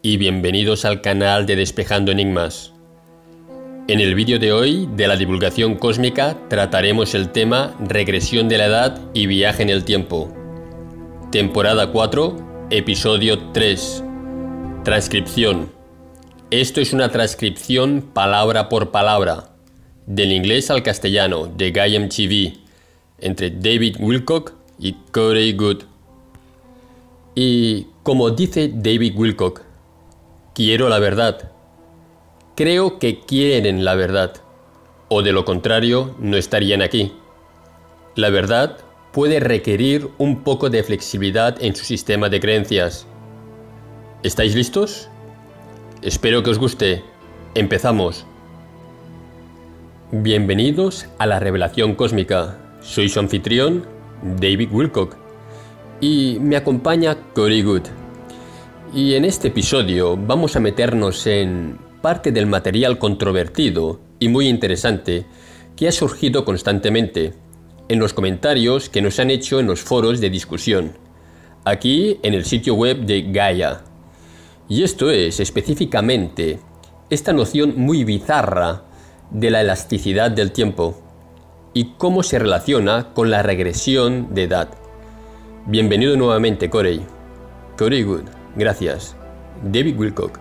y bienvenidos al canal de Despejando Enigmas. En el vídeo de hoy de la divulgación cósmica trataremos el tema regresión de la edad y viaje en el tiempo. Temporada 4, episodio 3. Transcripción. Esto es una transcripción palabra por palabra, del inglés al castellano, de GaiaMTV, entre David Wilcock y Corey Goode. Y como dice David Wilcock, quiero la verdad. Creo que quieren la verdad, o de lo contrario no estarían aquí. La verdad puede requerir un poco de flexibilidad en su sistema de creencias. ¿Estáis listos? Espero que os guste. Empezamos. Bienvenidos a la revelación cósmica. Soy su anfitrión, David Wilcock, y me acompaña Corey Goode. Y en este episodio vamos a meternos en parte del material controvertido y muy interesante que ha surgido constantemente en los comentarios que nos han hecho en los foros de discusión, aquí en el sitio web de Gaia. Y esto es específicamente esta noción muy bizarra de la elasticidad del tiempo y cómo se relaciona con la regresión de edad. Bienvenido nuevamente, Corey. Corey Goode, gracias. David Wilcock.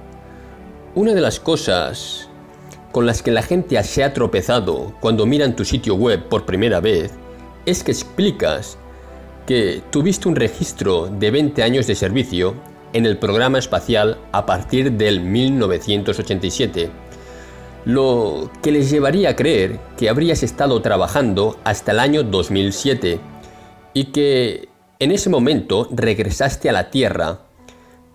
Una de las cosas con las que la gente se ha tropezado cuando miran tu sitio web por primera vez es que explicas que tuviste un registro de 20 años de servicio en el programa espacial a partir del 1987, lo que les llevaría a creer que habrías estado trabajando hasta el año 2007 y que en ese momento regresaste a la Tierra,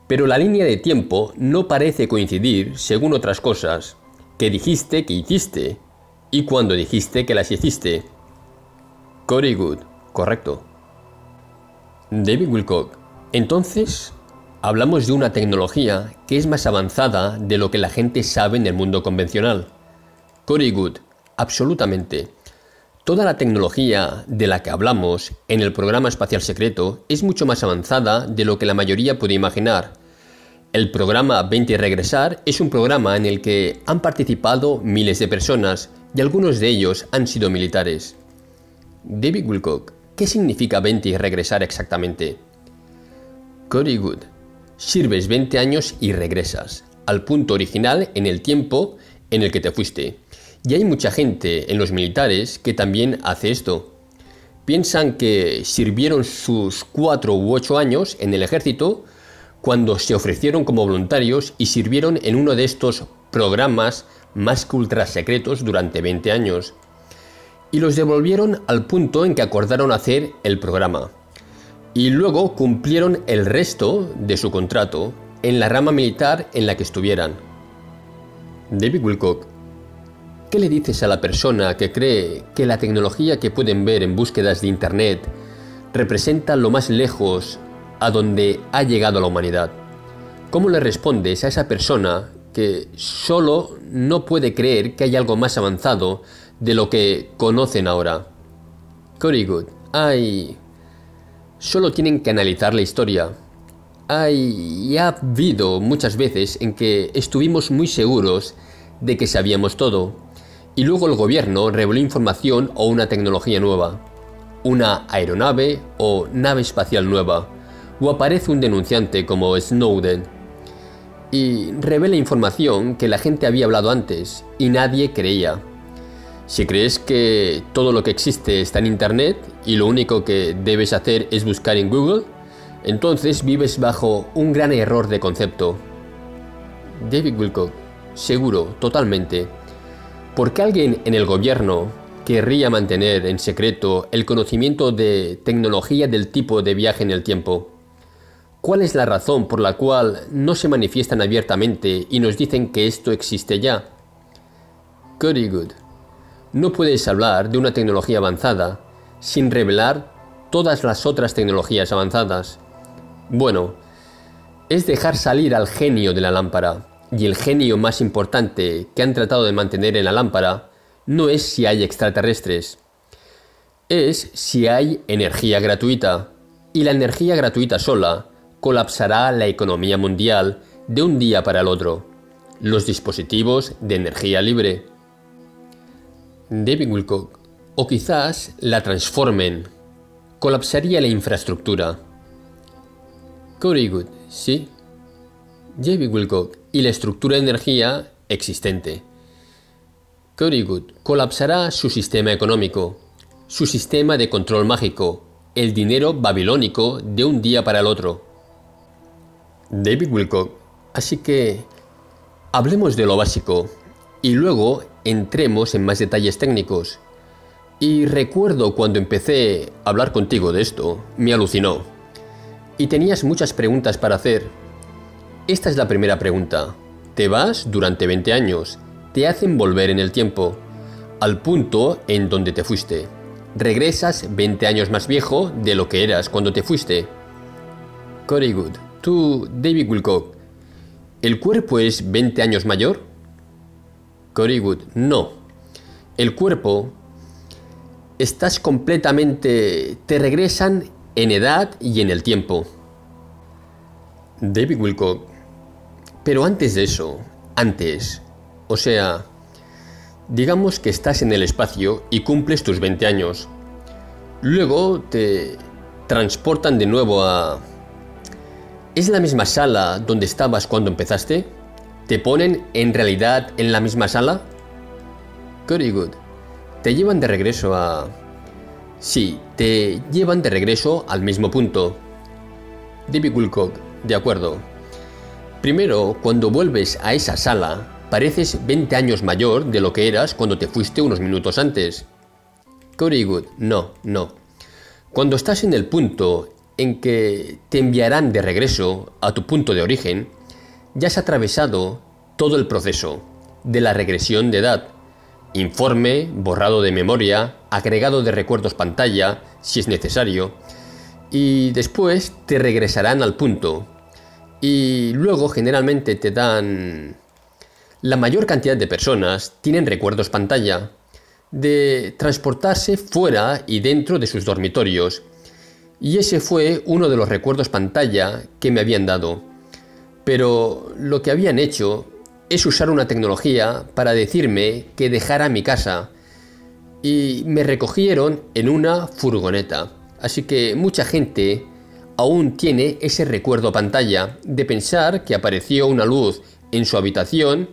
pero la línea de tiempo no parece coincidir según otras cosas que dijiste que hiciste y cuando dijiste que las hiciste. Corey Goode, correcto. David Wilcock, entonces hablamos de una tecnología que es más avanzada de lo que la gente sabe en el mundo convencional. Corey Goode, absolutamente. Toda la tecnología de la que hablamos en el programa espacial secreto es mucho más avanzada de lo que la mayoría puede imaginar. El programa 20 y Regresar es un programa en el que han participado miles de personas y algunos de ellos han sido militares. David Wilcock, ¿qué significa 20 y Regresar exactamente? Corey Goode, sirves 20 años y regresas al punto original en el tiempo en el que te fuiste. Y hay mucha gente en los militares que también hace esto. Piensan que sirvieron sus 4 u 8 años en el ejército cuando se ofrecieron como voluntarios y sirvieron en uno de estos programas más que ultra secretos durante 20 años. Y los devolvieron al punto en que acordaron hacer el programa. Y luego cumplieron el resto de su contrato en la rama militar en la que estuvieran. David Wilcock, ¿qué le dices a la persona que cree que la tecnología que pueden ver en búsquedas de Internet representa lo más lejos a donde ha llegado la humanidad? ¿Cómo le respondes a esa persona que solo no puede creer que hay algo más avanzado de lo que conocen ahora? Corey Goode, solo tienen que analizar la historia. Ha habido muchas veces en que estuvimos muy seguros de que sabíamos todo. Y luego el gobierno reveló información o una tecnología nueva, una aeronave o nave espacial nueva, o aparece un denunciante como Snowden y revela información que la gente había hablado antes y nadie creía. Si crees que todo lo que existe está en Internet y lo único que debes hacer es buscar en Google, entonces vives bajo un gran error de concepto. David Wilcock, seguro, totalmente. ¿Por qué alguien en el gobierno querría mantener en secreto el conocimiento de tecnología del tipo de viaje en el tiempo? ¿Cuál es la razón por la cual no se manifiestan abiertamente y nos dicen que esto existe ya? Corey Goode, no puedes hablar de una tecnología avanzada sin revelar todas las otras tecnologías avanzadas. Bueno, es dejar salir al genio de la lámpara. Y el genio más importante que han tratado de mantener en la lámpara no es si hay extraterrestres, es si hay energía gratuita. Y la energía gratuita sola colapsará la economía mundial de un día para el otro. Los dispositivos de energía libre. David Wilcock. O quizás la transformen. Colapsaría la infraestructura. Corey Goode. Sí. David Wilcock. Y la estructura de energía existente. Corey Goode. Colapsará su sistema económico, su sistema de control mágico, el dinero babilónico de un día para el otro. David Wilcock. Así que hablemos de lo básico y luego entremos en más detalles técnicos. Y recuerdo cuando empecé a hablar contigo de esto, me alucinó. Y tenías muchas preguntas para hacer. Esta es la primera pregunta. Te vas durante 20 años. Te hacen volver en el tiempo, al punto en donde te fuiste. Regresas 20 años más viejo de lo que eras cuando te fuiste. Corey Goode. Tú, David Wilcock, ¿el cuerpo es 20 años mayor? Corey Goode. No. El cuerpo, estás completamente... te regresan en edad y en el tiempo. David Wilcock. Pero antes de eso, antes... O sea, digamos que estás en el espacio y cumples tus 20 años. Luego te transportan de nuevo a... ¿Es la misma sala donde estabas cuando empezaste? ¿Te ponen en realidad en la misma sala? Corey Goode. Te llevan de regreso a... Sí, te llevan de regreso al mismo punto. David Wilcock. De acuerdo. Primero, cuando vuelves a esa sala... pareces 20 años mayor de lo que eras cuando te fuiste unos minutos antes. Corey Goode. No. Cuando estás en el punto en que te enviarán de regreso a tu punto de origen, ya has atravesado todo el proceso de la regresión de edad. Informe, borrado de memoria, agregado de recuerdos pantalla, si es necesario, y después te regresarán al punto. Y luego generalmente te dan... La mayor cantidad de personas tienen recuerdos pantalla de transportarse fuera y dentro de sus dormitorios. Y ese fue uno de los recuerdos pantalla que me habían dado. Pero lo que habían hecho es usar una tecnología para decirme que dejara mi casa. Y me recogieron en una furgoneta. Así que mucha gente aún tiene ese recuerdo pantalla de pensar que apareció una luz en su habitación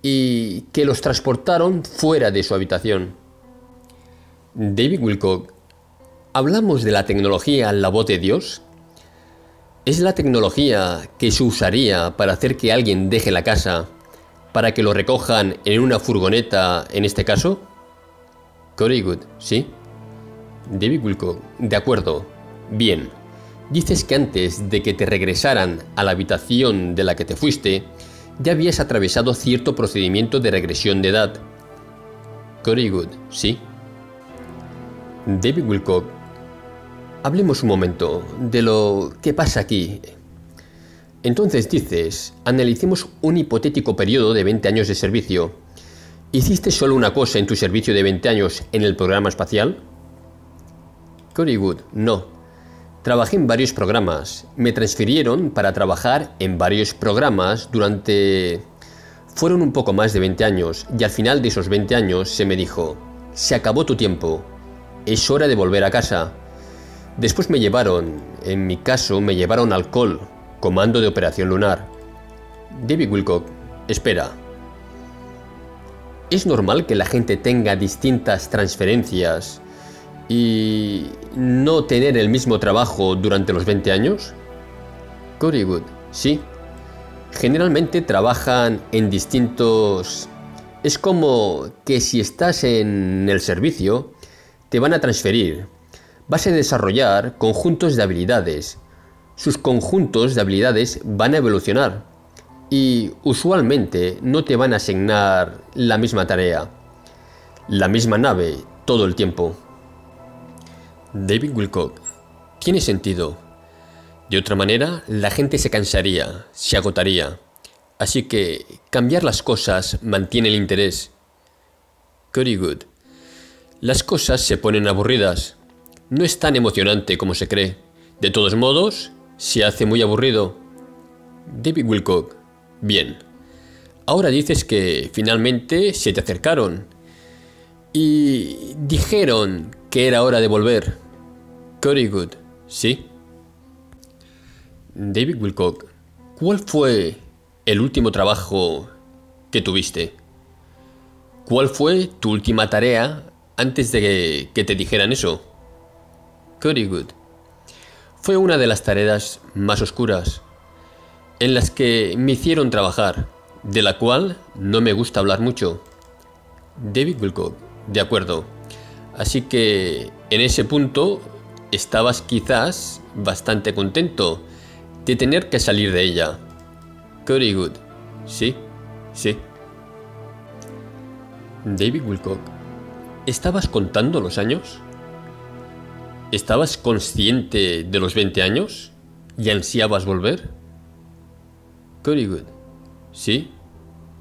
y que los transportaron fuera de su habitación. David Wilcock. ¿Hablamos de la tecnología La Voz de Dios? ¿Es la tecnología que se usaría para hacer que alguien deje la casa, para que lo recojan en una furgoneta en este caso? Corey Goode. Sí. David Wilcock. De acuerdo. Bien. Dices que antes de que te regresaran a la habitación de la que te fuiste, ya habías atravesado cierto procedimiento de regresión de edad. Corey Goode. Sí. David Wilcock. Hablemos un momento de lo que pasa aquí. Entonces dices, analicemos un hipotético periodo de 20 años de servicio. ¿Hiciste solo una cosa en tu servicio de 20 años en el programa espacial? Corey Goode. No. Trabajé en varios programas. Me transfirieron para trabajar en varios programas durante... Fueron un poco más de 20 años y al final de esos 20 años se me dijo: se acabó tu tiempo. Es hora de volver a casa. Después me llevaron, en mi caso me llevaron al COL, Comando de Operación Lunar. David Wilcock. Espera. ¿Es normal que la gente tenga distintas transferencias y no tener el mismo trabajo durante los 20 años? Corey Goode. Sí. Generalmente trabajan en distintos... Es como que si estás en el servicio, te van a transferir. Vas a desarrollar conjuntos de habilidades. Sus conjuntos de habilidades van a evolucionar. Y usualmente no te van a asignar la misma tarea, la misma nave todo el tiempo. David Wilcock. Tiene sentido. De otra manera, la gente se cansaría, se agotaría. Así que cambiar las cosas mantiene el interés. Corey Goode. Las cosas se ponen aburridas. No es tan emocionante como se cree. De todos modos, se hace muy aburrido. David Wilcock. Bien. Ahora dices que finalmente se te acercaron y dijeron que era hora de volver. Cody Good, ¿sí? David Wilcock, ¿cuál fue el último trabajo que tuviste? ¿Cuál fue tu última tarea antes de que te dijeran eso? Cody Good, fue una de las tareas más oscuras en las que me hicieron trabajar, de la cual no me gusta hablar mucho. David Wilcock, de acuerdo. Así que en ese punto estabas quizás bastante contento de tener que salir de ella. Cody Good, sí, sí. David Wilcock, ¿estabas contando los años? ¿Estabas consciente de los 20 años y ansiabas volver? Cody Good, sí,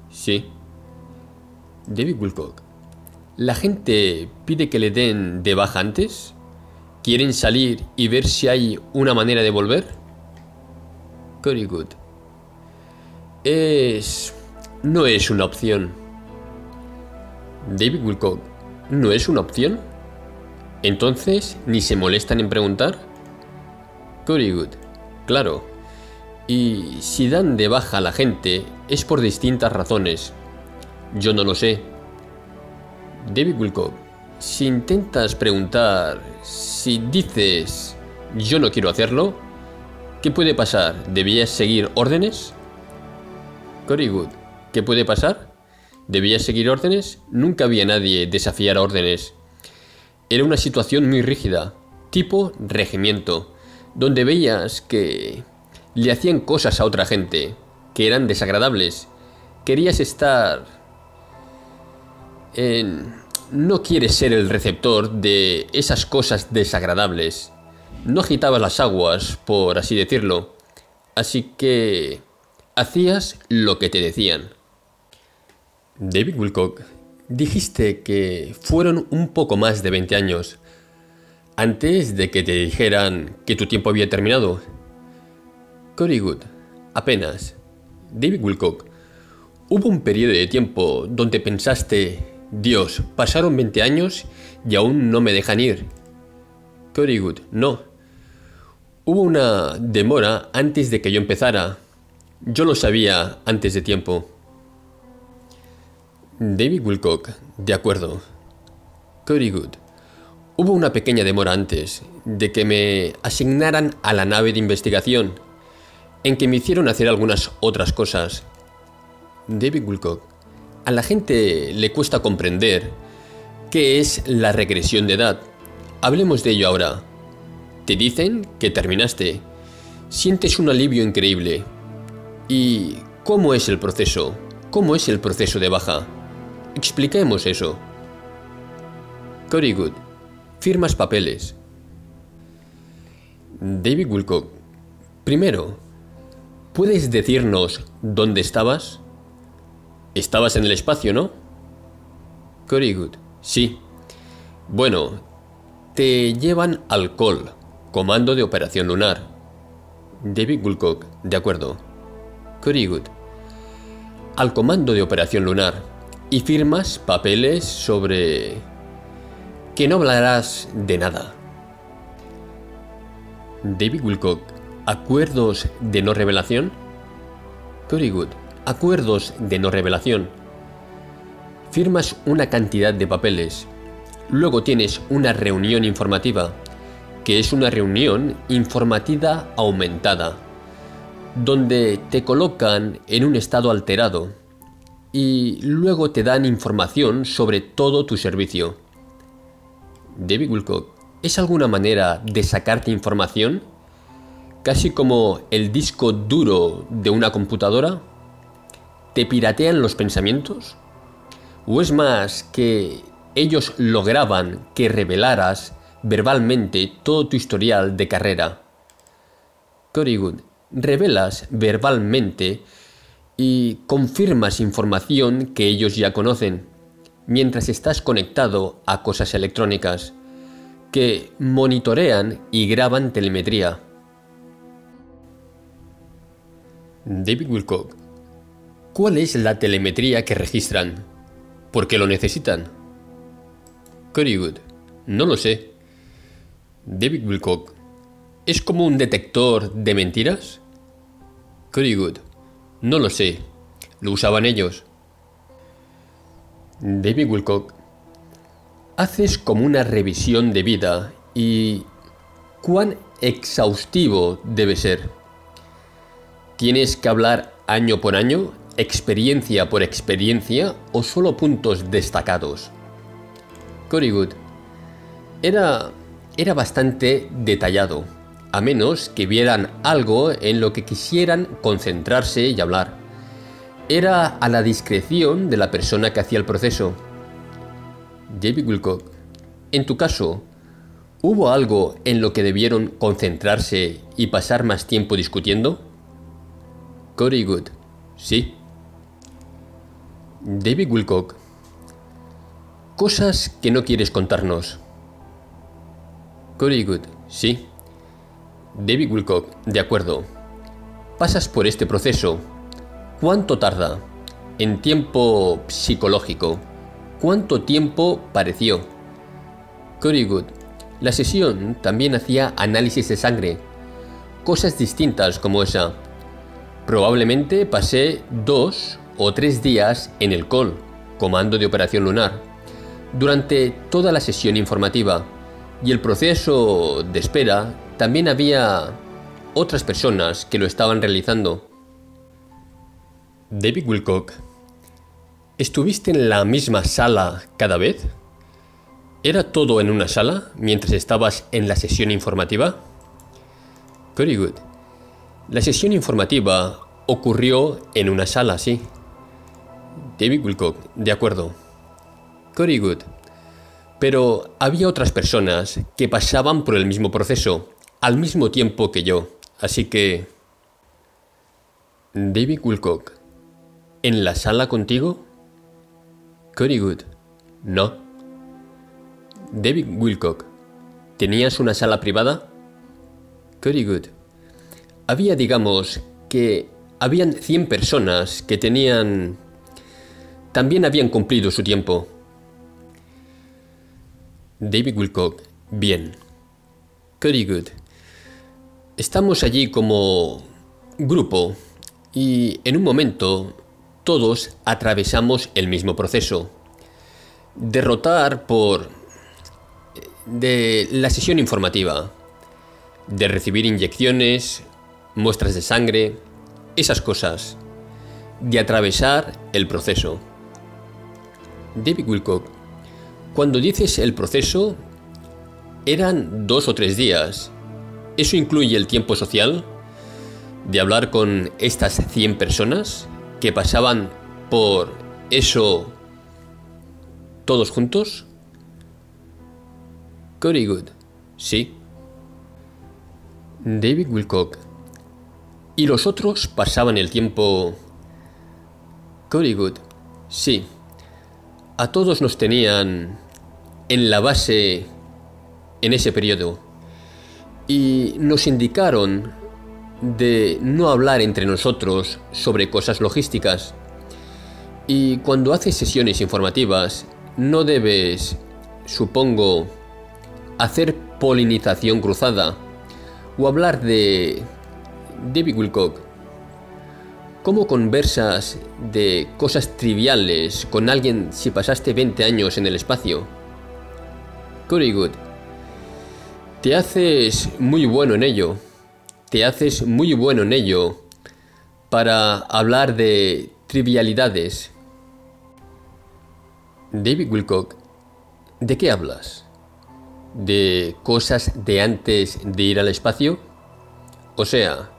sí. David Wilcock, ¿la gente pide que le den de baja antes? ¿Quieren salir y ver si hay una manera de volver? Cody Good, no es una opción. David Wilcock, ¿no es una opción? Entonces, ¿ni se molestan en preguntar? Cody Good, claro. Y si dan de baja a la gente es por distintas razones. Yo no lo sé. David Wilcock, si intentas preguntar, si dices yo no quiero hacerlo, ¿qué puede pasar? ¿Debías seguir órdenes? Cody Good, ¿qué puede pasar? ¿Debías seguir órdenes? Nunca vi a nadie desafiar órdenes. Era una situación muy rígida, tipo regimiento, donde veías que le hacían cosas a otra gente, que eran desagradables. Querías estar no quieres ser el receptor de esas cosas desagradables. No agitabas las aguas, por así decirlo. Así que hacías lo que te decían. David Wilcock, dijiste que fueron un poco más de 20 años antes de que te dijeran que tu tiempo había terminado. Cody Good, apenas. David Wilcock, hubo un periodo de tiempo donde pensaste, Dios, pasaron 20 años y aún no me dejan ir. Cody Good, no. Hubo una demora antes de que yo empezara. Yo lo sabía antes de tiempo. David Wilcock, de acuerdo. Cody Good, hubo una pequeña demora antes de que me asignaran a la nave de investigación, en que me hicieron hacer algunas otras cosas. David Wilcock, a la gente le cuesta comprender qué es la regresión de edad. Hablemos de ello ahora. Te dicen que terminaste. Sientes un alivio increíble. ¿Y cómo es el proceso? ¿Cómo es el proceso de baja? Expliquemos eso. Cody Good, firmas papeles. David Wilcock, primero, ¿puedes decirnos dónde estabas? Estabas en el espacio, ¿no? Cody Good, sí. Bueno, te llevan al COL, Comando de Operación Lunar. David Wilcock, de acuerdo. Cody Good, al Comando de Operación Lunar, y firmas papeles sobre que no hablarás de nada. David Wilcock, ¿acuerdos de no revelación? Cody Good, acuerdos de no revelación. Firmas una cantidad de papeles. Luego tienes una reunión informativa, que es una reunión informativa aumentada, donde te colocan en un estado alterado y luego te dan información sobre todo tu servicio. David Wilcock, ¿es alguna manera de sacarte información? ¿Casi como el disco duro de una computadora? ¿Te piratean los pensamientos? ¿O es más que ellos lograban que revelaras verbalmente todo tu historial de carrera? Cody Good, revelas verbalmente y confirmas información que ellos ya conocen, mientras estás conectado a cosas electrónicas que monitorean y graban telemetría. David Wilcock, ¿Cuál es la telemetría que registran? ¿Por qué lo necesitan? Cory Good. No lo sé. David Wilcock. ¿Es como un detector de mentiras? Cory Good. No lo sé. ¿Lo usaban ellos? David Wilcock. Haces como una revisión de vida y ¿cuán exhaustivo debe ser? ¿Tienes que hablar año por año, experiencia por experiencia o solo puntos destacados? Cory Good. Era bastante detallado, a menos que vieran algo en lo que quisieran concentrarse y hablar. Era a la discreción de la persona que hacía el proceso. David Wilcock. En tu caso, ¿hubo algo en lo que debieron concentrarse y pasar más tiempo discutiendo? Cory Good. Sí. David Wilcock. Cosas que no quieres contarnos. Cory Good. Sí. David Wilcock. De acuerdo. Pasas por este proceso. ¿Cuánto tarda? En tiempo psicológico. ¿Cuánto tiempo pareció? Cory Good. La sesión también hacía análisis de sangre. Cosas distintas como esa. Probablemente pasé 2 o 3 días en el COL, Comando de Operación Lunar, durante toda la sesión informativa, y el proceso de espera también había otras personas que lo estaban realizando. David Wilcock. ¿Estuviste en la misma sala cada vez? ¿Era todo en una sala mientras estabas en la sesión informativa? Cory Good. La sesión informativa ocurrió en una sala, sí. David Wilcock. De acuerdo. Cory Good. Pero había otras personas que pasaban por el mismo proceso, al mismo tiempo que yo, así que... David Wilcock. ¿En la sala contigo? Cory Good. No. David Wilcock. ¿Tenías una sala privada? Cory Good. Había, digamos, que habían 100 personas que también habían cumplido su tiempo. David Wilcock. Bien. Cory Good. Estamos allí como grupo y en un momento todos atravesamos el mismo proceso. De la sesión informativa, de recibir inyecciones, muestras de sangre, esas cosas, de atravesar el proceso. David Wilcock. Cuando dices el proceso, eran 2 o 3 días. ¿Eso incluye el tiempo social? ¿De hablar con estas 100 personas que pasaban por eso todos juntos? Cory Good. Sí. David Wilcock. ¿Y los otros pasaban el tiempo? Cory Good. Sí. A todos nos tenían en la base en ese periodo y nos indicaron de no hablar entre nosotros sobre cosas logísticas. Y cuando haces sesiones informativas no debes, supongo, hacer polinización cruzada o hablar de... David Wilcock. ¿Cómo conversas de cosas triviales con alguien si pasaste 20 años en el espacio? Cory Good. Te haces muy bueno en ello. Te haces muy bueno en ello para hablar de trivialidades. David Wilcock. ¿De qué hablas? ¿De cosas de antes de ir al espacio? O sea,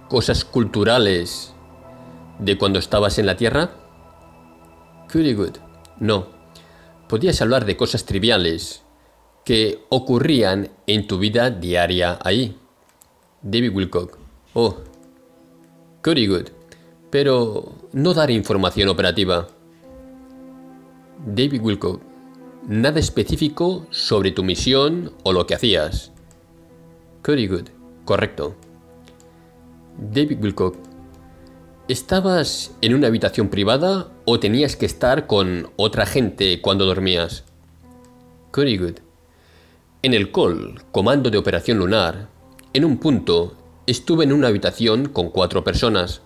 cosas culturales de cuando estabas en la Tierra. Cory Good. No. Podías hablar de cosas triviales que ocurrían en tu vida diaria ahí. David Wilcock. Oh. Cory Good. Pero no dar información operativa. David Wilcock. Nada específico sobre tu misión o lo que hacías. Cory Good. Correcto. David Wilcock. ¿Estabas en una habitación privada o tenías que estar con otra gente cuando dormías? Very good. En el COL, Comando de Operación Lunar, en un punto estuve en una habitación con 4 personas,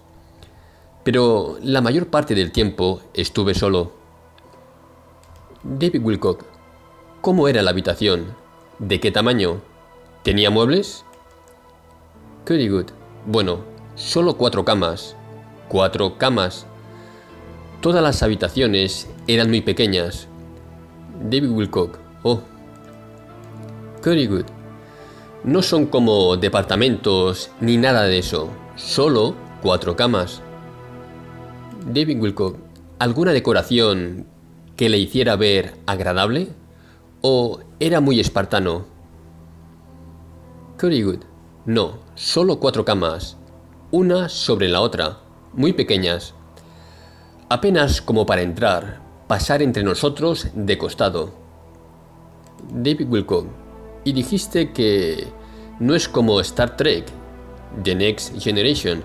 pero la mayor parte del tiempo estuve solo. David Wilcock, ¿cómo era la habitación? ¿De qué tamaño? ¿Tenía muebles? Very good. Bueno, solo 4 camas. 4 camas. Todas las habitaciones eran muy pequeñas. David Wilcock, oh. Very good. No son como departamentos ni nada de eso. Solo 4 camas. David Wilcock, ¿alguna decoración que le hiciera ver agradable? ¿O era muy espartano? Very good. No, solo 4 camas. Una sobre la otra. Muy pequeñas. Apenas como para entrar, pasar entre nosotros de costado. David Wilcock, y dijiste que no es como Star Trek, The Next Generation.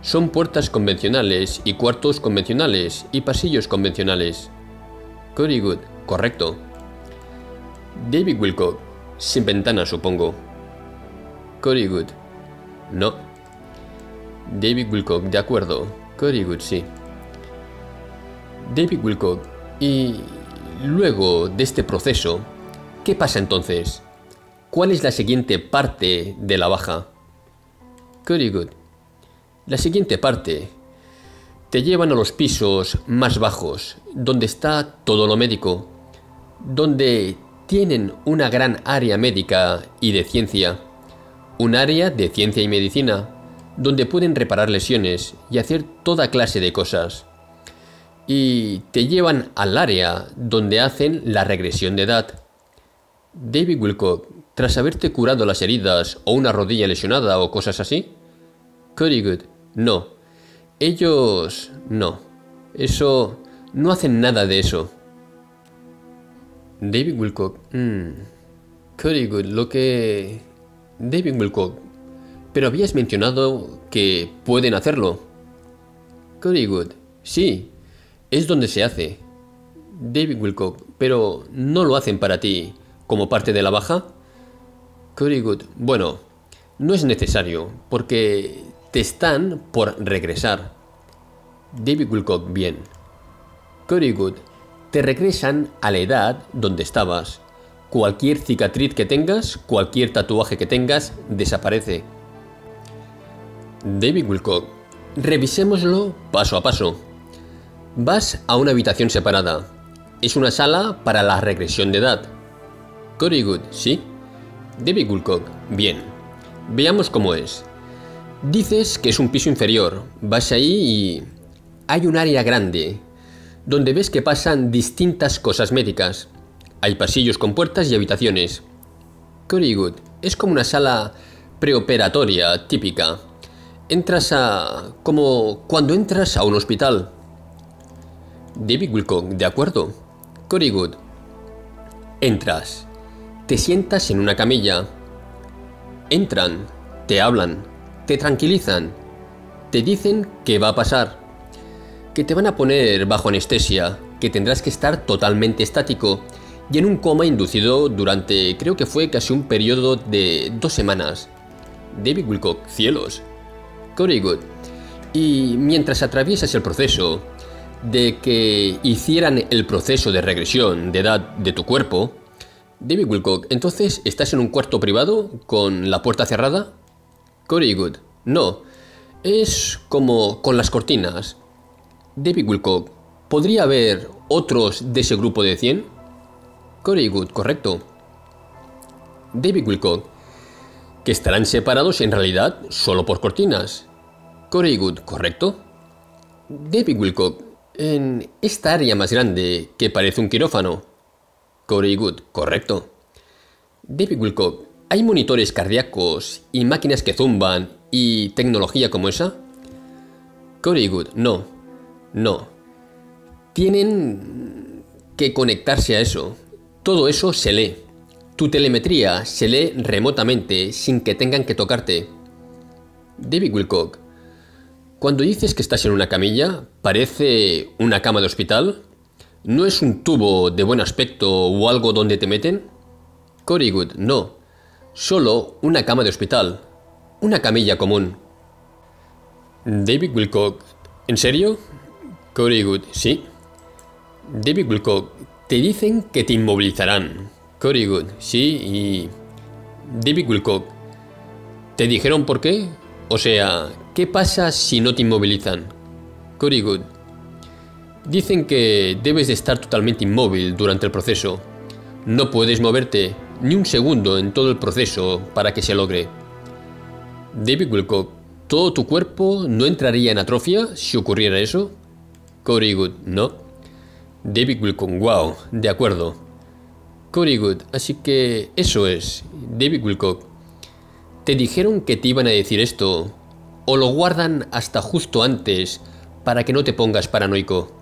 Son puertas convencionales y cuartos convencionales y pasillos convencionales. Very good, correcto. David Wilcock, sin ventana supongo. Very good. No. David Wilcock, de acuerdo. Very good, sí. David Wilcock, y luego de este proceso, ¿qué pasa entonces? ¿Cuál es la siguiente parte de la baja? Very good. La siguiente parte. Te llevan a los pisos más bajos, donde está todo lo médico, donde tienen una gran área médica y de ciencia, un área de ciencia y medicina, donde pueden reparar lesiones y hacer toda clase de cosas. Y te llevan al área donde hacen la regresión de edad. David Wilcock, tras haberte curado las heridas o una rodilla lesionada o cosas así. Very good. No. Ellos... no. Eso... no hacen nada de eso. David Wilcock. Very good. Lo que... David Wilcock. Pero habías mencionado que pueden hacerlo. Very good. Sí. Es donde se hace. David Wilcock. Pero no lo hacen para ti como parte de la baja. Very good. Bueno, no es necesario porque te están por regresar. David Wilcock, bien. Very good. Te regresan a la edad donde estabas. Cualquier cicatriz que tengas, cualquier tatuaje que tengas, desaparece. David Wilcock, revisémoslo paso a paso. Vas a una habitación separada. Es una sala para la regresión de edad. Very good, ¿sí? David Wilcock, bien. Veamos cómo es. Dices que es un piso inferior. Vas ahí y... hay un área grande, donde ves que pasan distintas cosas médicas. Hay pasillos con puertas y habitaciones. Very good. Es como una sala preoperatoria típica. Entras a... como cuando entras a un hospital. David Wilcock, de acuerdo. Very good. Entras. Te sientas en una camilla. Entran. Te hablan. Te tranquilizan. Te dicen qué va a pasar. Que te van a poner bajo anestesia. Que tendrás que estar totalmente estático. Y en un coma inducido durante, creo que fue casi un periodo de 2 semanas. David Wilcock, cielos. Very good. Y mientras atraviesas el proceso de que hicieran el proceso de regresión de edad de tu cuerpo, David Wilcock, entonces estás en un cuarto privado con la puerta cerrada. Very good. No, es como con las cortinas. David Wilcock, ¿podría haber otros de ese grupo de 100? Very good, correcto. David Wilcock, que estarán separados en realidad solo por cortinas. Very good, correcto. David Wilcock, en esta área más grande que parece un quirófano. Very good, correcto. David Wilcock, ¿hay monitores cardíacos y máquinas que zumban y tecnología como esa? Very good, no. No. Tienen que conectarse a eso. Todo eso se lee. Tu telemetría se lee remotamente sin que tengan que tocarte. David Wilcock, Cuando dices que estás en una camilla, ¿parece una cama de hospital? ¿No es un tubo de buen aspecto o algo donde te meten? Corygood, no. Solo una cama de hospital. Una camilla común. David Wilcock, ¿en serio? Corygood, sí. David Wilcock, te dicen que te inmovilizarán. Corygood, sí, y... David Wilcock, ¿te dijeron por qué? O sea, ¿qué pasa si no te inmovilizan? Corygood, dicen que debes de estar totalmente inmóvil durante el proceso. No puedes moverte ni un segundo en todo el proceso para que se logre. David Wilcock, ¿todo tu cuerpo no entraría en atrofia si ocurriera eso? Corygood, no. David Wilcock, wow, de acuerdo. Corygood, así que eso es. David Wilcock, ¿te dijeron que te iban a decir esto? ¿O lo guardan hasta justo antes para que no te pongas paranoico?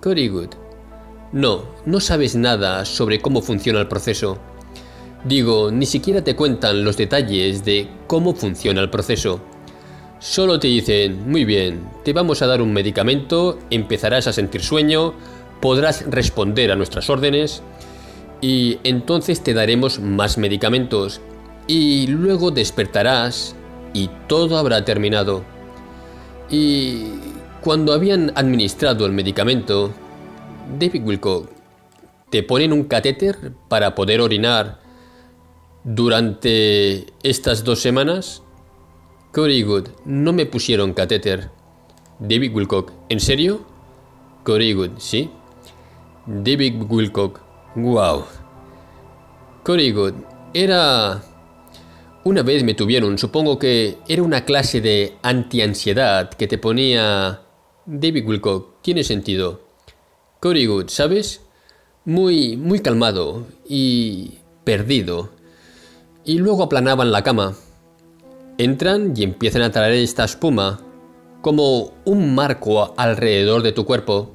Corygood, no, no sabes nada sobre cómo funciona el proceso. Digo, ni siquiera te cuentan los detalles de cómo funciona el proceso. Solo te dicen, muy bien, te vamos a dar un medicamento, empezarás a sentir sueño, podrás responder a nuestras órdenes y entonces te daremos más medicamentos y luego despertarás y todo habrá terminado. Y cuando habían administrado el medicamento, David Wilcock, te ponen un catéter para poder orinar durante estas 2 semanas. Corygood, no me pusieron catéter. David Wilcock, ¿en serio? Corygood, sí. David Wilcock, wow. Corygood, era... Una vez me tuvieron, supongo que era una clase de antiansiedad que te ponía... David Wilcock, tiene sentido. Corygood, ¿sabes? Muy calmado y perdido. Y luego aplanaban la cama. Entran y empiezan a traer esta espuma, como un marco alrededor de tu cuerpo.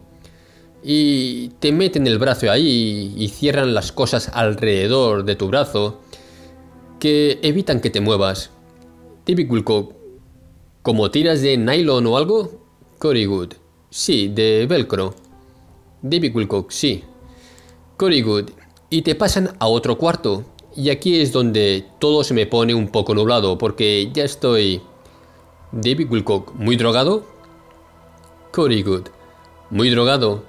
Y te meten el brazo ahí y cierran las cosas alrededor de tu brazo que evitan que te muevas. David Wilcock, ¿como tiras de nylon o algo? Corygood, sí, de velcro. David Wilcock, sí. Corygood, y te pasan a otro cuarto. Y aquí es donde todo se me pone un poco nublado porque ya estoy... David Wilcock, ¿muy drogado? Corygood, muy drogado.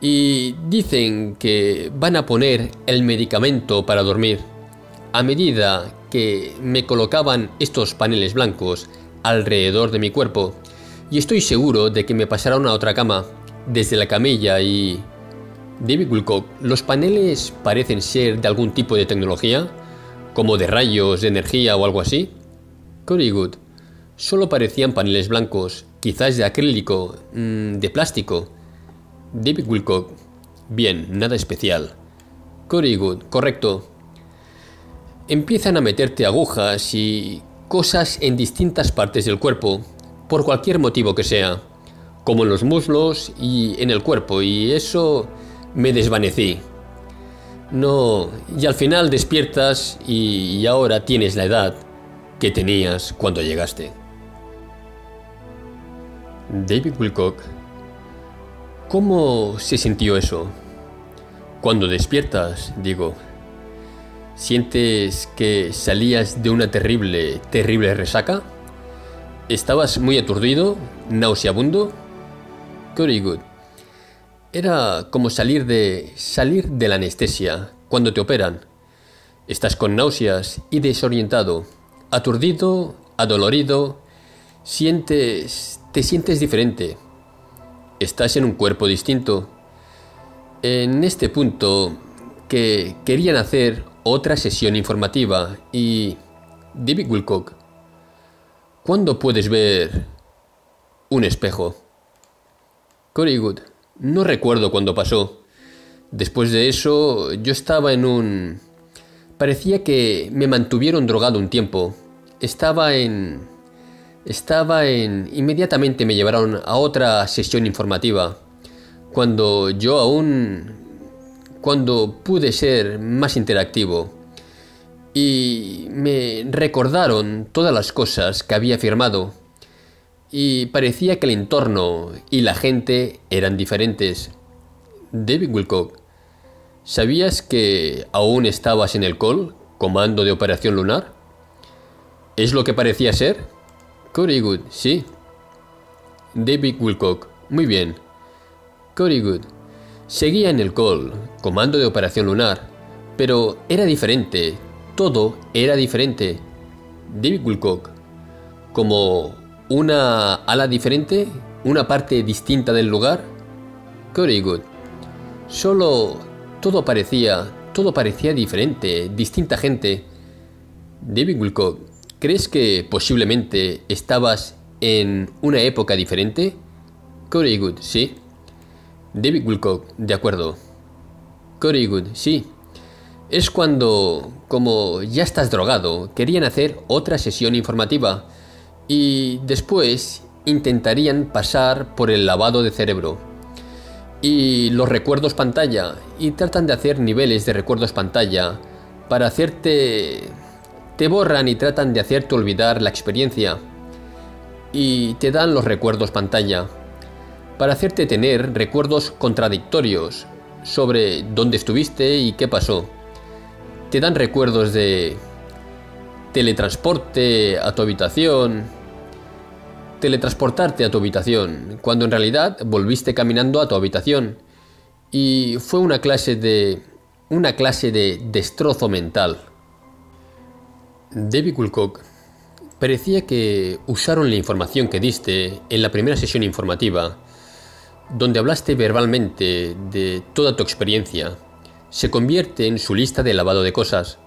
Y dicen que van a poner el medicamento para dormir. A medida que me colocaban estos paneles blancos alrededor de mi cuerpo, y estoy seguro de que me pasarán a otra cama, desde la camilla y... David Wilcock, ¿los paneles parecen ser de algún tipo de tecnología? ¿Como de rayos, de energía o algo así? Corygood, solo parecían paneles blancos, quizás de acrílico, de plástico. David Wilcock, bien, nada especial. Corygood, correcto. Empiezan a meterte agujas y cosas en distintas partes del cuerpo, por cualquier motivo que sea, como en los muslos y en el cuerpo, y eso me desvanecí. No, y al final despiertas y ahora tienes la edad que tenías cuando llegaste. David Wilcock, ¿cómo se sintió eso? Cuando despiertas, digo, ¿sientes que salías de una terrible resaca? ¿Estabas muy aturdido, nauseabundo? Corygood, era como salir de la anestesia cuando te operan. Estás con náuseas y desorientado, aturdido, adolorido, te sientes diferente. Estás en un cuerpo distinto. En este punto que querían hacer otra sesión informativa y... David Wilcock, ¿cuándo puedes ver un espejo? Corygood, no recuerdo cuándo pasó. Después de eso, yo estaba en un... Parecía que me mantuvieron drogado un tiempo. Inmediatamente me llevaron a otra sesión informativa. Cuando pude ser más interactivo. Y me recordaron todas las cosas que había firmado. y parecía que el entorno y la gente eran diferentes. David Wilcock, ¿sabías que aún estabas en el COL, Comando de Operación Lunar? ¿Es lo que parecía ser? Corey Goode, sí. David Wilcock, muy bien. Corey Goode, seguía en el COL, Comando de Operación Lunar, pero era diferente, todo era diferente. David Wilcock, como una ala diferente, una parte distinta del lugar. Corey Goode, solo todo parecía diferente, distinta gente. David Wilcock, ¿crees que posiblemente estabas en una época diferente? Corey Goode, sí. David Wilcock, de acuerdo. Corey Goode, sí. Es cuando, como ya estás drogado, querían hacer otra sesión informativa y después intentarían pasar por el lavado de cerebro y los recuerdos pantalla, y tratan de hacer niveles de recuerdos pantalla para hacerte... Te borran y tratan de hacerte olvidar la experiencia y te dan los recuerdos pantalla para hacerte tener recuerdos contradictorios sobre dónde estuviste y qué pasó. Te dan recuerdos de teletransportarte a tu habitación, cuando en realidad volviste caminando a tu habitación, y fue una clase de destrozo mental. David Wilcock, parecía que usaron la información que diste en la primera sesión informativa, donde hablaste verbalmente de toda tu experiencia, se convierte en su lista de lavado de cosas,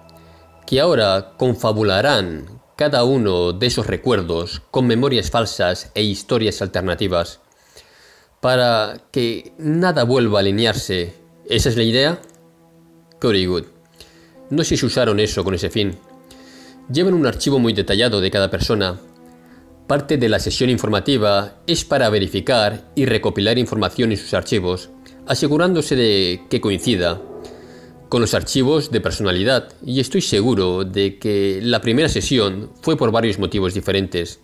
que ahora confabularán cada uno de esos recuerdos con memorias falsas e historias alternativas, para que nada vuelva a alinearse. ¿Esa es la idea? Corey Goode, no sé si usaron eso con ese fin. Llevan un archivo muy detallado de cada persona. Parte de la sesión informativa es para verificar y recopilar información en sus archivos, asegurándose de que coincida con los archivos de personalidad, y estoy seguro de que la primera sesión fue por varios motivos diferentes.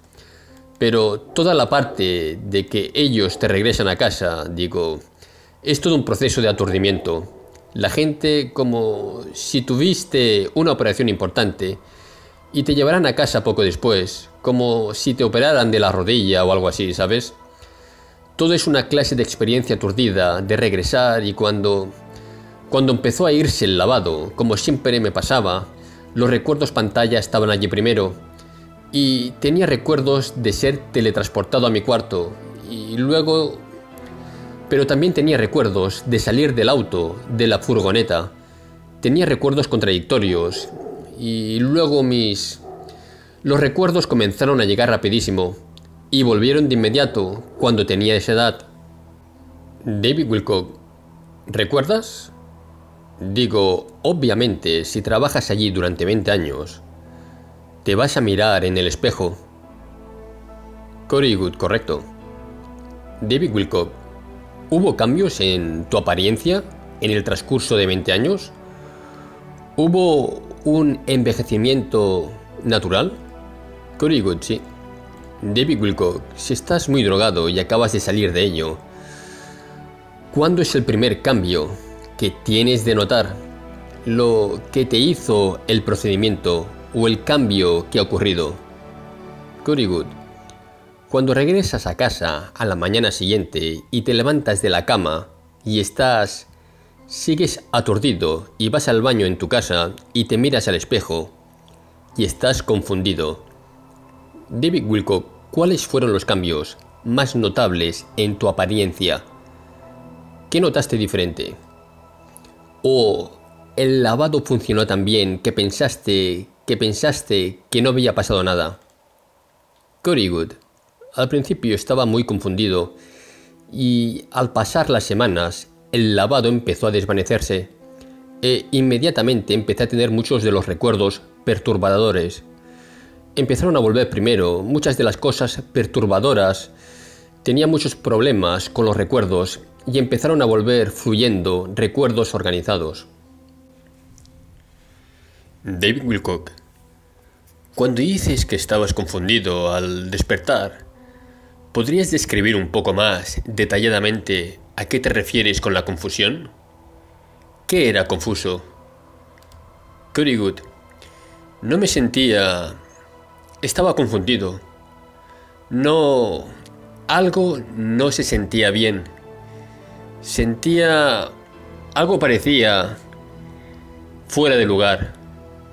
Pero toda la parte de que ellos te regresan a casa, es todo un proceso de aturdimiento. La gente, como si tuviste una operación importante y te llevarán a casa poco después, como si te operaran de la rodilla o algo así, ¿sabes? Todo es una clase de experiencia aturdida, de regresar, y cuando empezó a irse el lavado, como siempre me pasaba, los recuerdos pantalla estaban allí primero, y tenía recuerdos de ser teletransportado a mi cuarto, y luego... Pero también tenía recuerdos de salir del auto, de la furgoneta. Tenía recuerdos contradictorios, y luego los recuerdos comenzaron a llegar rapidísimo, y volvieron de inmediato cuando tenía esa edad. David Wilcock, ¿recuerdas? Obviamente, si trabajas allí durante 20 años, te vas a mirar en el espejo. Corey Goode, correcto. David Wilcock, ¿hubo cambios en tu apariencia en el transcurso de 20 años? ¿Hubo un envejecimiento natural? Corey Goode, sí. David Wilcock, si estás muy drogado y acabas de salir de ello, ¿cuándo es el primer cambio que tienes de notar? Lo que te hizo el procedimiento o el cambio que ha ocurrido. Corey Goode, cuando regresas a casa a la mañana siguiente y te levantas de la cama y sigues aturdido y vas al baño en tu casa y te miras al espejo y estás confundido. David Wilcock, ¿cuáles fueron los cambios más notables en tu apariencia? ¿Qué notaste diferente? ¿O el lavado funcionó tan bien que pensaste que no había pasado nada? Corey Goode, al principio estaba muy confundido y al pasar las semanas el lavado empezó a desvanecerse e inmediatamente empecé a tener muchos de los recuerdos perturbadores. Empezaron a volver primero muchas de las cosas perturbadoras. Tenía muchos problemas con los recuerdos y empezaron a volver fluyendo recuerdos organizados. David Wilcock, cuando dices que estabas confundido al despertar, ¿Podrías describir un poco más detalladamente a qué te refieres con la confusión? ¿Qué era confuso? Very good. No me sentía... Estaba confundido. No... Algo no se sentía bien. Sentía... Algo parecía... fuera de lugar.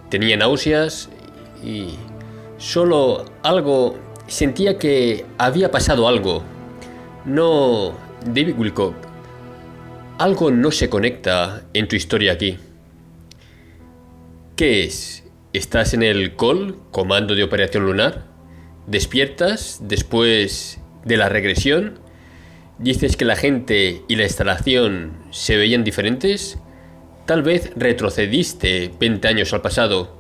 Tenía náuseas y... Solo algo... Sentía que había pasado algo. No... David Wilcock. Algo no se conecta en tu historia aquí. ¿Qué es? ¿Estás en el COL, Comando de Operación Lunar? ¿Despiertas después de la regresión? ¿Dices que la gente y la instalación se veían diferentes? Tal vez retrocediste 20 años al pasado.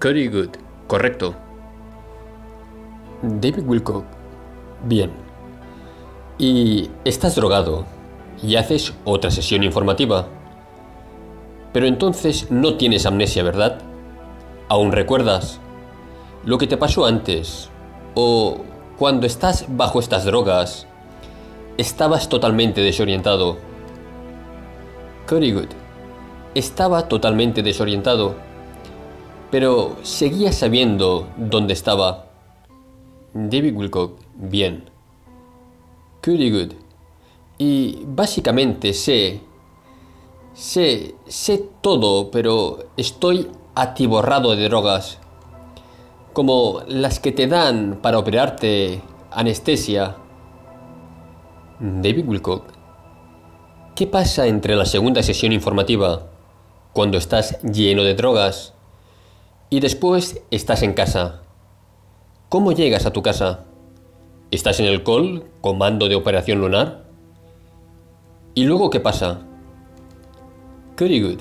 Very good. Correcto. David Wilcock. Bien. Y estás drogado y haces otra sesión informativa. Pero entonces no tienes amnesia, ¿verdad? ¿Aún recuerdas lo que te pasó antes? ¿O cuando estás bajo estas drogas, estabas totalmente desorientado? Very good. Estaba totalmente desorientado, pero seguía sabiendo dónde estaba. David Wilcock. Bien. Very good. Y básicamente sé todo, pero estoy atiborrado de drogas, como las que te dan para operarte anestesia. David Wilcock. ¿Qué pasa entre la segunda sesión informativa, cuando estás lleno de drogas, y después estás en casa? ¿Cómo llegas a tu casa? ¿Estás en el COL, Comando de Operación Lunar? ¿Y luego qué pasa? Very good.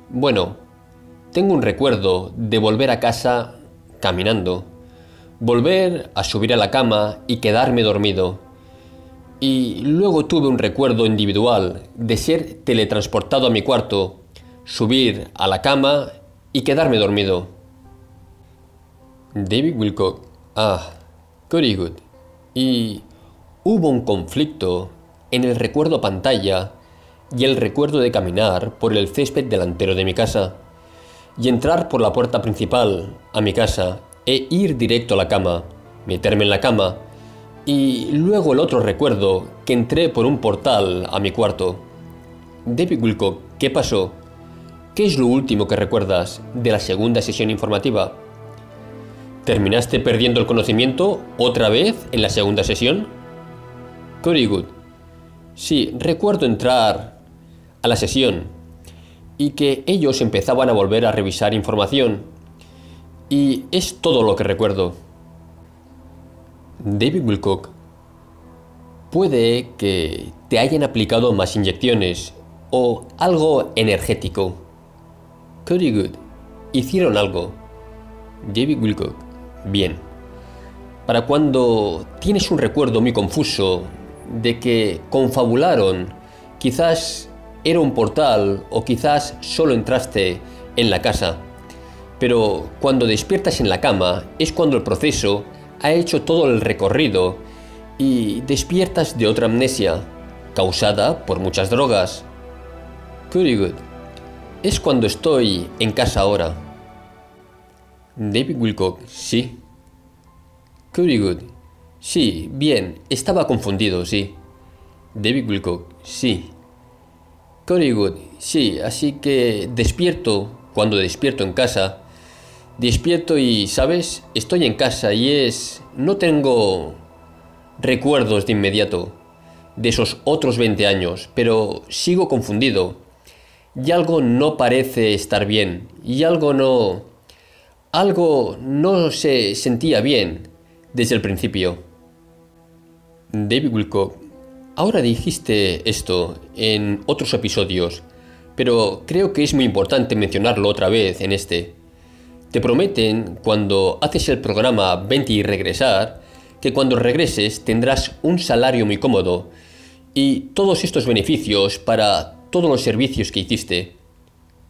Bueno, tengo un recuerdo de volver a casa caminando, volver a subir a la cama y quedarme dormido. Y luego tuve un recuerdo individual de ser teletransportado a mi cuarto, subir a la cama y quedarme dormido. David Wilcock. Very good. Y hubo un conflicto en el recuerdo pantalla y el recuerdo de caminar por el césped delantero de mi casa y entrar por la puerta principal a mi casa e ir directo a la cama, meterme en la cama, y luego el otro recuerdo que entré por un portal a mi cuarto. David Wilcock, ¿qué pasó? ¿Qué es lo último que recuerdas de la segunda sesión informativa? ¿Terminaste perdiendo el conocimiento otra vez en la segunda sesión? Very good. Sí, recuerdo entrar a la sesión y que ellos empezaban a volver a revisar información. Y es todo lo que recuerdo. David Wilcock. Puede que te hayan aplicado más inyecciones o algo energético. Very good. Hicieron algo. David Wilcock. Bien. Para cuando tienes un recuerdo muy confuso de que confabularon, quizás era un portal o quizás solo entraste en la casa. Pero cuando despiertas en la cama es cuando el proceso ha hecho todo el recorrido y despiertas de otra amnesia causada por muchas drogas. Very good. Es cuando estoy en casa ahora. David Wilcock. Sí. Very good. Sí, bien. Estaba confundido, sí. David Wilcock. Sí. Very good. Sí, así que despierto. Cuando despierto en casa, despierto y, ¿sabes? Estoy en casa y no tengo recuerdos de inmediato de esos otros 20 años, pero sigo confundido. Y algo no parece estar bien. Y algo no se sentía bien desde el principio. David Wilcock. Ahora dijiste esto en otros episodios, pero creo que es muy importante mencionarlo otra vez en este. Te prometen, cuando haces el programa Vente y Regresar, que cuando regreses tendrás un salario muy cómodo y todos estos beneficios para todos los servicios que hiciste.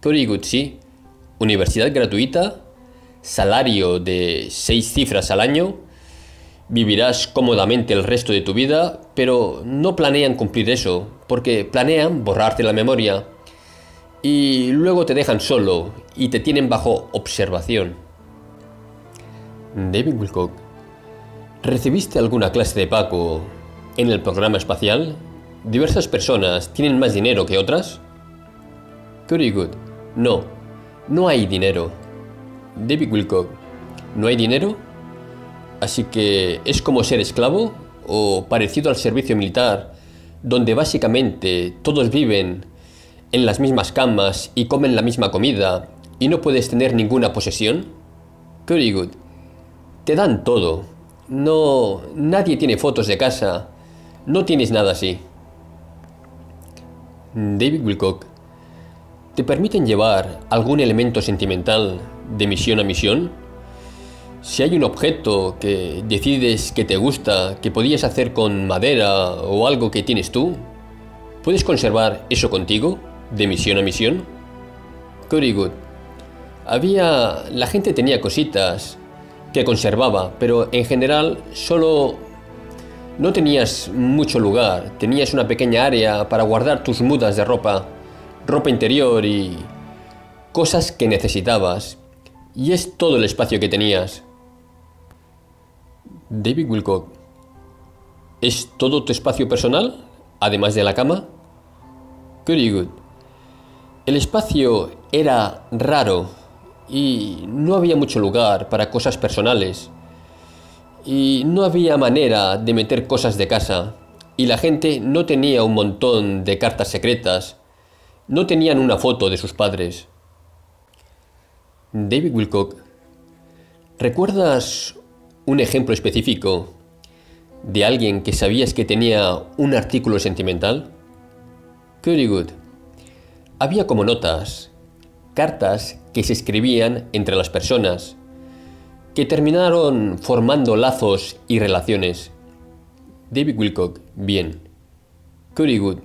Very good, sí. Universidad gratuita, salario de 6 cifras al año Vivirás cómodamente el resto de tu vida, pero no planean cumplir eso, porque planean borrarte la memoria y luego te dejan solo y te tienen bajo observación. David Wilcock, ¿recibiste alguna clase de pago en el programa espacial? ¿Diversas personas tienen más dinero que otras? Currygood, no, no hay dinero. David Wilcock, ¿no hay dinero? Así que es como ser esclavo o parecido al servicio militar, donde básicamente todos viven en las mismas camas y comen la misma comida y no puedes tener ninguna posesión. Currygood, te dan todo. No, nadie tiene fotos de casa. No tienes nada así. David Wilcock, ¿te permiten llevar algún elemento sentimental de misión a misión? Si hay un objeto que decides que te gusta, que podías hacer con madera o algo que tienes tú, ¿puedes conservar eso contigo, de misión a misión? Currygood, la gente tenía cositas que conservaba, pero en general solo no tenías mucho lugar. Tenías una pequeña área para guardar tus mudas de ropa interior y cosas que necesitabas. Y es todo el espacio que tenías. David Wilcock, ¿es todo tu espacio personal, además de la cama? Currygood, el espacio era raro y no había mucho lugar para cosas personales. Y no había manera de meter cosas de casa. Y la gente no tenía un montón de cartas secretas. No tenían una foto de sus padres. David Wilcock, ¿recuerdas un ejemplo específico de alguien que sabías que tenía un artículo sentimental? Currygood, había como notas, cartas que se escribían entre las personas, que terminaron formando lazos y relaciones. David Wilcock, bien. Currygood,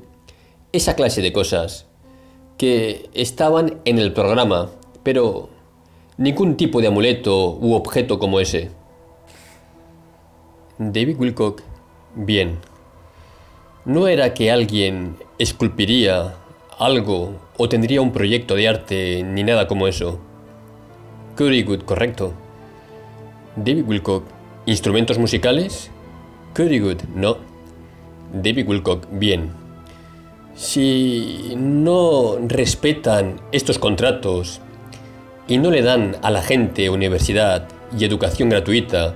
esa clase de cosas que estaban en el programa, pero ningún tipo de amuleto u objeto como ese. David Wilcock, bien. No era que alguien esculpiría algo o tendría un proyecto de arte ni nada como eso. Currygood, correcto. David Wilcock, ¿instrumentos musicales? Currygood, no. David Wilcock, bien. Si no respetan estos contratos y no le dan a la gente universidad y educación gratuita,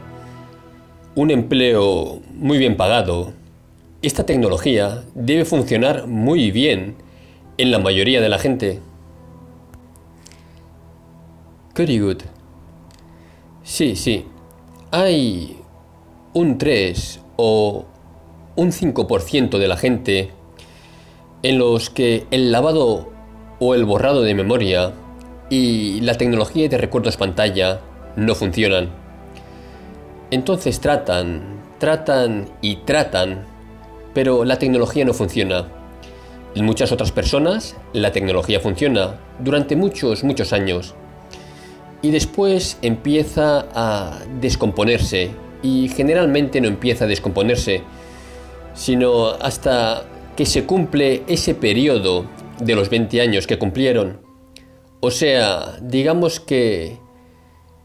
un empleo muy bien pagado, esta tecnología debe funcionar muy bien en la mayoría de la gente. Currygood, sí. Hay un 3 o un 5% de la gente en los que el lavado o el borrado de memoria y la tecnología de recuerdos pantalla no funcionan. Entonces tratan, pero la tecnología no funciona. En muchas otras personas la tecnología funciona durante muchos años y después empieza a descomponerse, y generalmente no empieza a descomponerse sino hasta que se cumple ese periodo de los 20 años que cumplieron. O sea, digamos que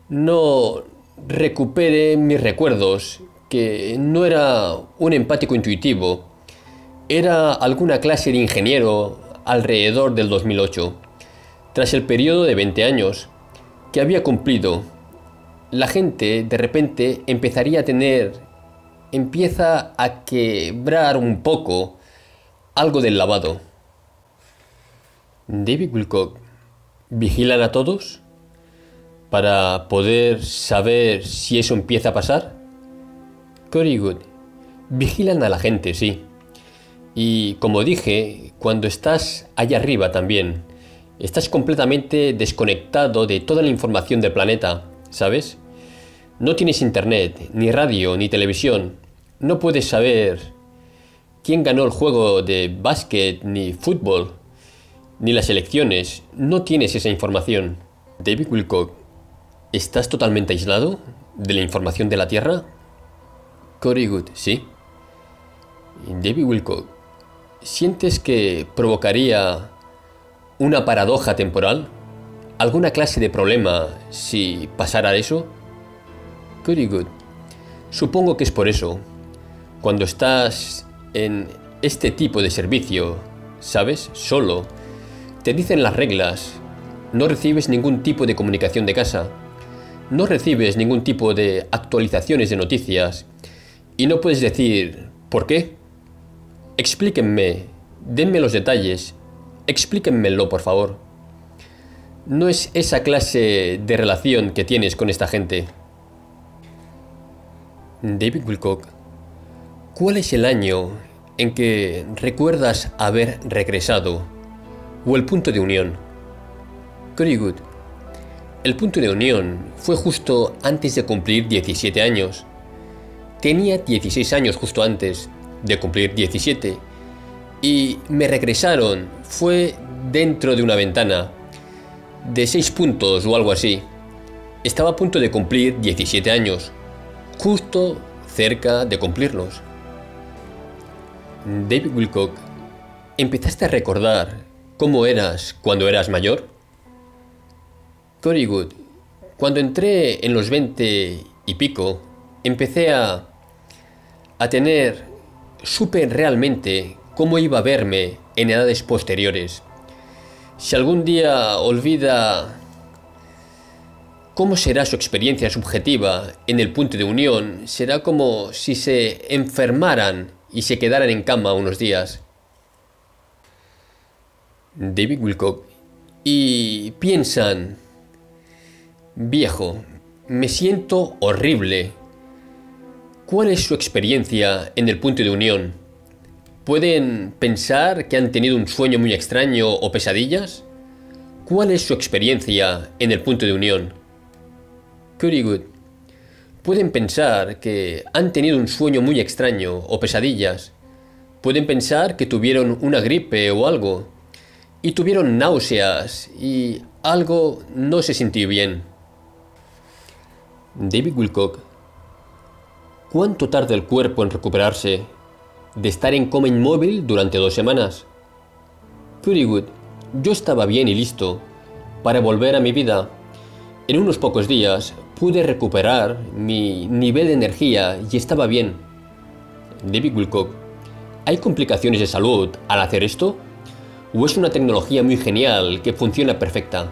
no recupere mis recuerdos, que no era un empático intuitivo, era alguna clase de ingeniero alrededor del 2008, tras el periodo de 20 años que había cumplido. La gente de repente empieza a quebrar un poco algo del lavado. David Wilcock, ¿vigilan a todos para poder saber si eso empieza a pasar? Currygood, vigilan a la gente, sí. Y como dije, cuando estás allá arriba también, estás completamente desconectado de toda la información del planeta, ¿sabes? No tienes internet, ni radio, ni televisión. No puedes saber quién ganó el juego de básquet, ni fútbol, ni las elecciones. No tienes esa información. David Wilcock, ¿estás totalmente aislado de la información de la Tierra? Cory Good, sí. David Wilcock, ¿sientes que provocaría una paradoja temporal? ¿Alguna clase de problema si pasara eso? Cory Good, supongo que es por eso. Cuando estás en este tipo de servicio, ¿sabes? Solo, te dicen las reglas, no recibes ningún tipo de comunicación de casa, no recibes ningún tipo de actualizaciones de noticias y no puedes decir ¿por qué? Explíquenme, denme los detalles, explíquenmelo por favor. No es esa clase de relación que tienes con esta gente. David Wilcock, ¿cuál es el año en que recuerdas haber regresado o el punto de unión? Cory Good, el punto de unión fue justo antes de cumplir 17 años. Tenía 16 años justo antes de cumplir 17 y me regresaron, fue dentro de una ventana de 6 puntos o algo así. Estaba a punto de cumplir 17 años, justo cerca de cumplirlos. David Wilcock, ¿empezaste a recordar cómo eras cuando eras mayor? Cory Good, cuando entré en los 20 y pico, empecé a supe realmente cómo iba a verme en edades posteriores. Si algún día olvida cómo será su experiencia subjetiva en el punto de unión, será como si se enfermaran y se quedaran en cama unos días. David Wilcock, y piensan, viejo, me siento horrible. ¿Cuál es su experiencia en el punto de unión? ¿Pueden pensar que han tenido un sueño muy extraño o pesadillas? ¿Cuál es su experiencia en el punto de unión? Cory Good, pueden pensar que han tenido un sueño muy extraño o pesadillas. Pueden pensar que tuvieron una gripe o algo y tuvieron náuseas y algo no se sintió bien. David Wilcock, ¿cuánto tarda el cuerpo en recuperarse de estar en coma inmóvil durante 2 semanas? Cory Good, yo estaba bien y listo para volver a mi vida. En unos pocos días pude recuperar mi nivel de energía y estaba bien. David Wilcock, ¿hay complicaciones de salud al hacer esto? ¿O es una tecnología muy genial que funciona perfecta?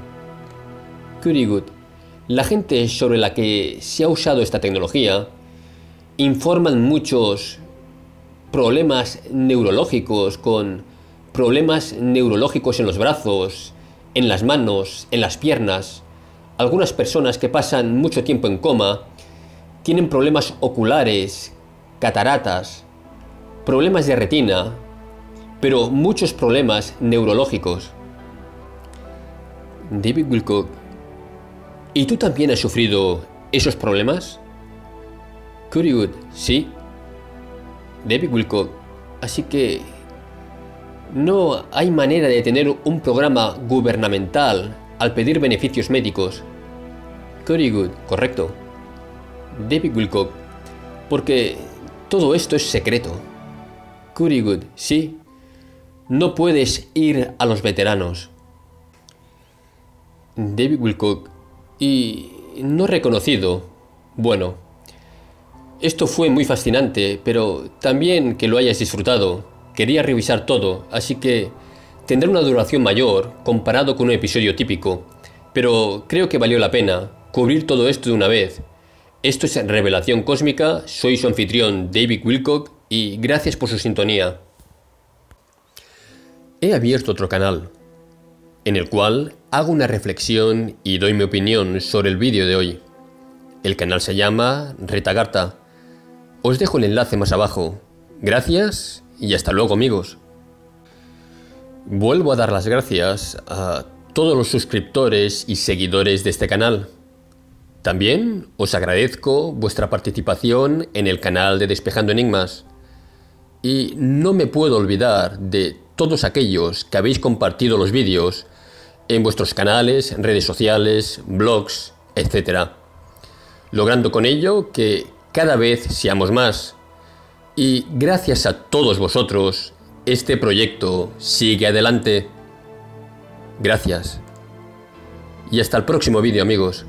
Cory Good, la gente sobre la que se ha usado esta tecnología informan muchos problemas neurológicos, con problemas neurológicos en los brazos, en las manos, en las piernas. Algunas personas que pasan mucho tiempo en coma tienen problemas oculares, cataratas, problemas de retina, pero muchos problemas neurológicos. David Wilcock, ¿y tú también has sufrido esos problemas? Cory Good, sí. David Wilcock, así que no hay manera de tener un programa gubernamental al pedir beneficios médicos. Cory Good, correcto. David Wilcock, porque todo esto es secreto. Cory Good, sí. No puedes ir a los veteranos. David Wilcock, y no reconocido. Bueno, esto fue muy fascinante, pero también que lo hayas disfrutado. Quería revisar todo, así que tendrá una duración mayor comparado con un episodio típico, pero creo que valió la pena cubrir todo esto de una vez. Esto es Revelación Cósmica, soy su anfitrión David Wilcock y gracias por su sintonía. He abierto otro canal, en el cual hago una reflexión y doy mi opinión sobre el vídeo de hoy. El canal se llama Retagarta. Os dejo el enlace más abajo. Gracias y hasta luego, amigos. Vuelvo a dar las gracias a todos los suscriptores y seguidores de este canal. También os agradezco vuestra participación en el canal de Despejando Enigmas. Y no me puedo olvidar de todos aquellos que habéis compartido los vídeos en vuestros canales, redes sociales, blogs, etc. Logrando con ello que cada vez seamos más Y gracias a todos vosotros, este proyecto sigue adelante. Gracias. Y hasta el próximo vídeo, amigos.